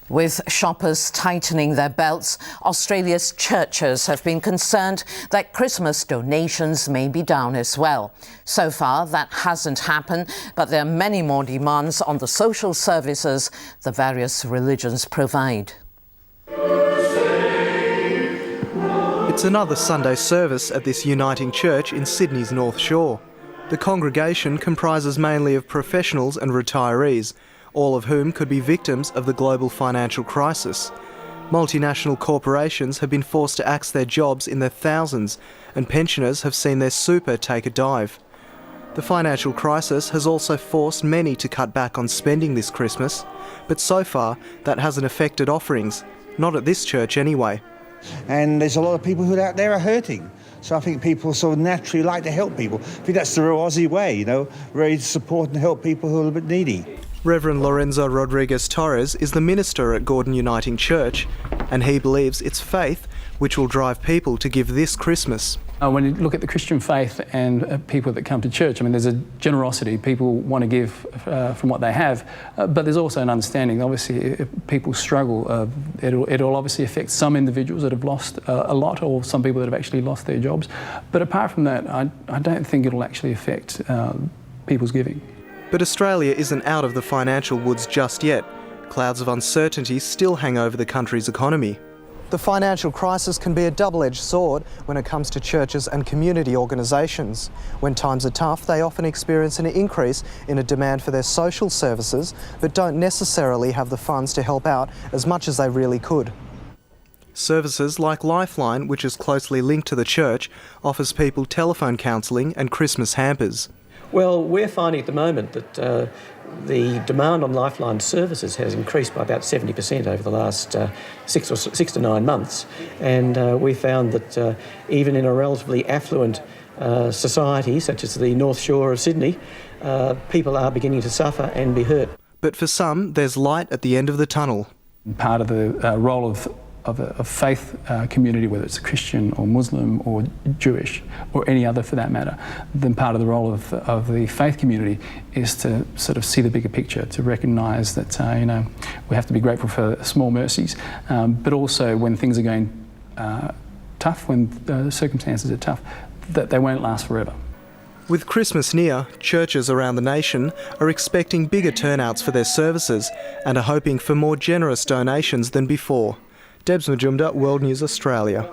With shoppers tightening their belts, Australia's churches have been concerned that Christmas donations may be down as well. So far, that hasn't happened, but there are many more demands on the social services the various religions provide. It's another Sunday service at this uniting church in Sydney's North Shore. The congregation comprises mainly of professionals and retirees, all of whom could be victims of the global financial crisis. Multinational corporations have been forced to axe their jobs in their thousands, and pensioners have seen their super take a dive. The financial crisis has also forced many to cut back on spending this Christmas, but so far that hasn't affected offerings, not at this church anyway. And there's a lot of people who out there are hurting. So I think people sort of naturally like to help people. I think that's the real Aussie way, ready to support and help people who are a bit needy. Reverend Lorenzo Rodriguez Torres is the minister at Gordon Uniting Church, and he believes it's faith which will drive people to give this Christmas. When you look at the Christian faith and people that come to church, there's a generosity. People want to give from what they have, but there's also an understanding. Obviously, if people struggle, it'll obviously affect some individuals that have lost a lot, or some people that have actually lost their jobs. But apart from that, I don't think it'll actually affect people's giving. But Australia isn't out of the financial woods just yet. Clouds of uncertainty still hang over the country's economy. The financial crisis can be a double-edged sword when it comes to churches and community organisations. When times are tough, they often experience an increase in a demand for their social services, but don't necessarily have the funds to help out as much as they really could. Services like Lifeline, which is closely linked to the church, offers people telephone counselling and Christmas hampers. Well, we're finding at the moment that the demand on Lifeline services has increased by about 70% over the last 6 to 9 months. And we found that even in a relatively affluent society, such as the North Shore of Sydney, people are beginning to suffer and be hurt. But for some, there's light at the end of the tunnel. Part of the role of a faith community, whether it's Christian or Muslim or Jewish or any other for that matter, then part of the role of the faith community is to sort of see the bigger picture, to recognise that we have to be grateful for small mercies, but also when things are going tough, when circumstances are tough, that they won't last forever. With Christmas near, churches around the nation are expecting bigger turnouts for their services and are hoping for more generous donations than before. Debs Majumdar, World News Australia.